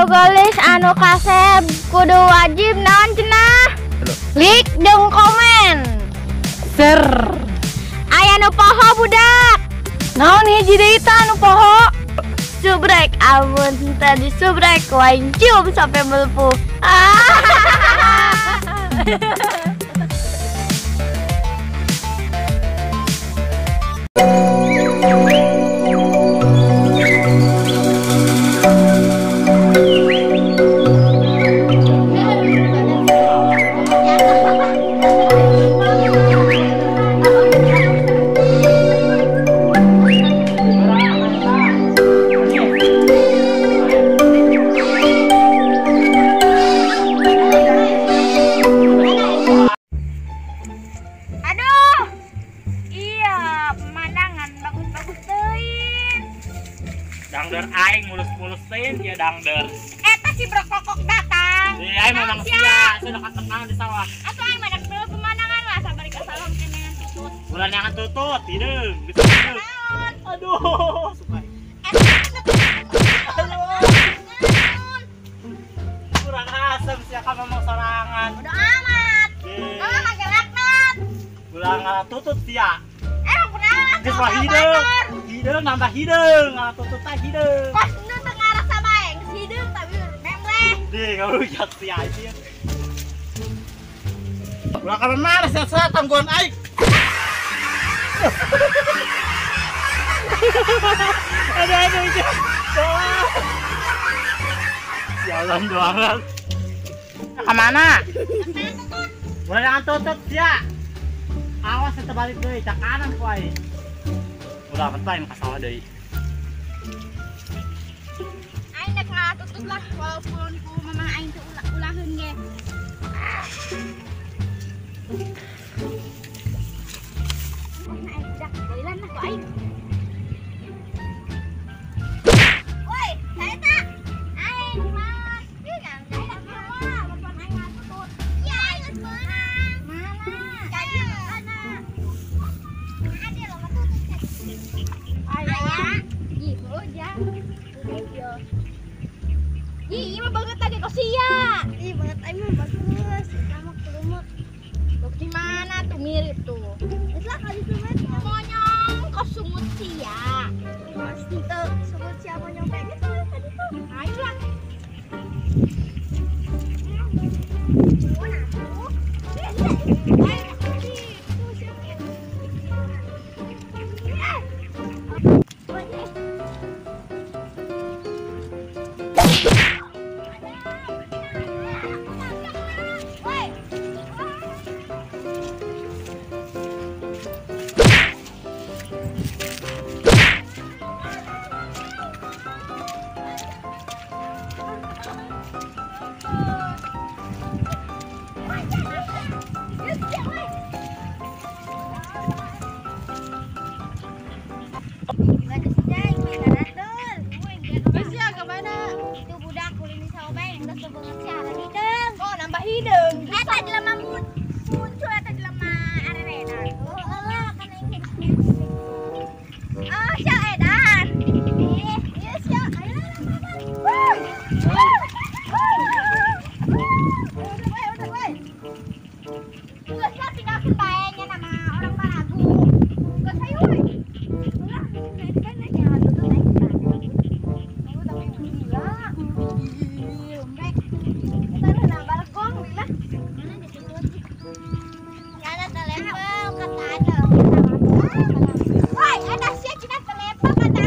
gelis anu kasep kudu wajib naon cenah? Klik jeung komen. Ser. Aya nu poho budak. Naon hiji deui tah anu poho? Subrek, amun tadi subrek wain cium sampai melepuh. Dangder aing mulus-mulusin ya dangder. Eta si brokokok datang. Iya memang sia, sudah ketengah di sawah. Atuh aing madak dulu pemandangan lah sabari ka salon kenengan tutut. Bulan yang tutut, hideung, gitu. Aduh, suka. Kurang asem sia ka memang sorangan. Udah amat. Kalau makin laknat. Kurang tutut sia. Geus mah hideung nambah hideung, tutut teh hideung. Pas nu teu ngarasa bae, geus hideung tapi memleh. Di ngarujak sia anjir. Ulah ka mana sia tangguan aing. Aduh. Sialan doangan. Kemana? Boleh jangan tutup sia. Awas kita balik deui, cak kanan ku aing. Udah betah yang kasalah deui. Aing dek ngatutut lah walaupun ku mamah aing teu ulah-ulaheun ge. Aing dak deulan lah ku aing. Woi, saya tak. Aing mah, ieu kan saya mah lawan aing ngatutut. Iya, aing geus meurang. Mana? Jadi mana? Ada lo ngatutut. Ayah, gitu jang. Ih, mah banget lagi kok sia. Ih, banget aing mah bagus. Kamu kelumut. Tuh gimana tuh mirip tuh. Lah kali sumet monyong kok sumut sia. Pasti tuh sumut sia monyong kayak gitu tadi tuh. Ayo lah. Cuman aku. Hideung. Eta jelema muncul eta jelema arerena. Oh, alah kana yang gitu. Oh, sia edan. Ieu sia ayo lah. Woi. Geus lah tinggalkeun bae nya nama orang Baragu. Geus ayo woi. Ulah, kan nya tutut naik. Aku tapi gila. Lembek. Kita na balkon lah. Mana ditutut? Ada telepon kata ada. Woi, ada sia cina telepon kata ada.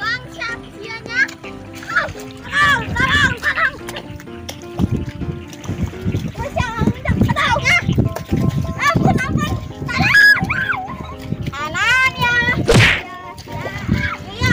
Bang, siapnya. Tarang. Jangan tahu ya. Aku nampak. Tarang. Anaknya. Iya.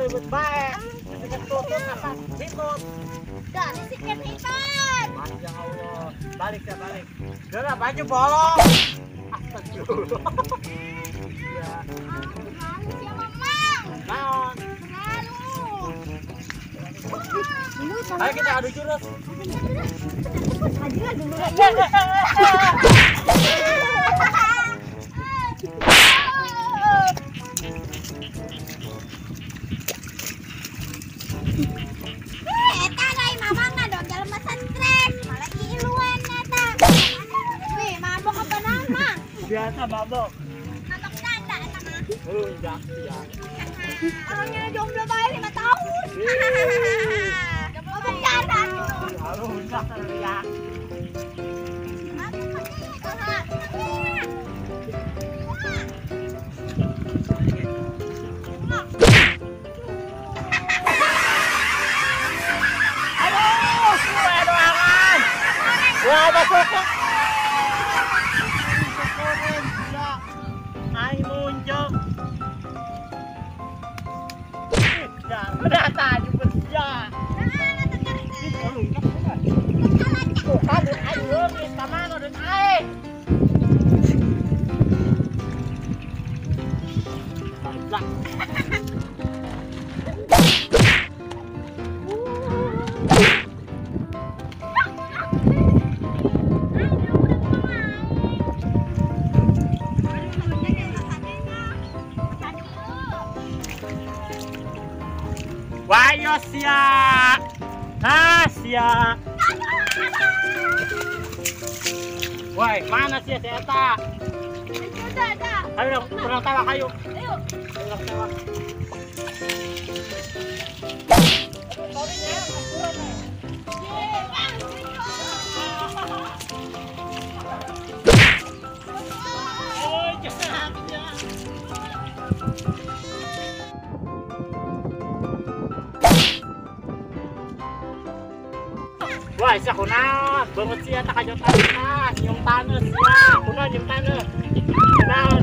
ribut baik. Tutut apa? Hitut. Dah, disikat ikan. Masya Allah. Balik ya balik. Udah baju bolong. Astagfirullah. Ya. Malu ya Mamang. Naon. Malu. Ayo kita adu jurus. Ajulah dulu. Eta guys, Mamang na dong jalan mesen stres, malah iluan eta. Wih, mabok apa nama? Biasa mabok. Mabok tanda eta mah. Enggak ya. Orangnya jomblo bae 5 tahun. Mabok tanda tuh. Halo, enggak ya. Wah, masuk kok. Aing muncul. Ya, udah tadi bersya. Tuh, kabur ayo, kita mana dan aing. Bangsa. Wayo sia. Nah, sia. Woi, mana sia si eta? Ayo, kurang tawa kayu. Ayo. Kurang tawa. Wah, siya kunaon, banget siya takajot atas, yung tanah siya, kunaon yung tanah, kunaon,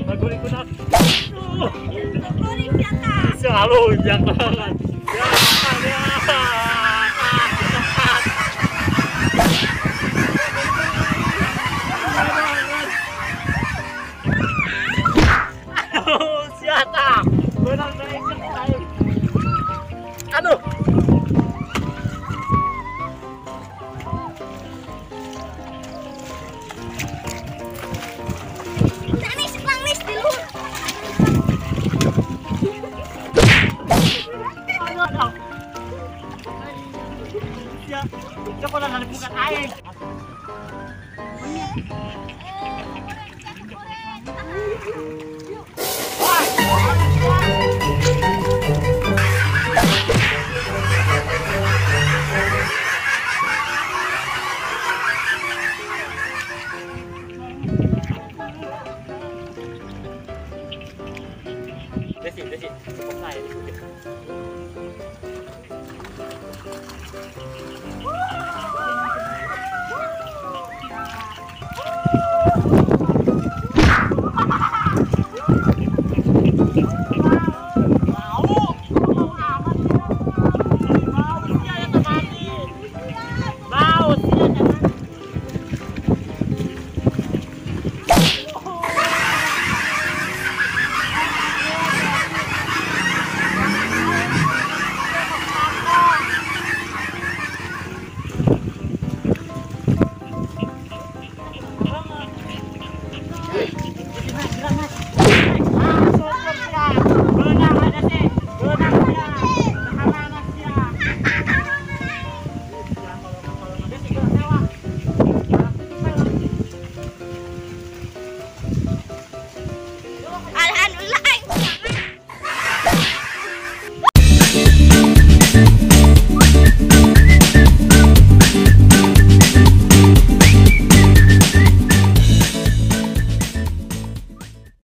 maguling kunaon, selalu jangan, siapa, benang naik. Aduh. Nis, lang nis di luhur. Aduh. Ya, ya ko lang nalipukan air. Goreng, goreng.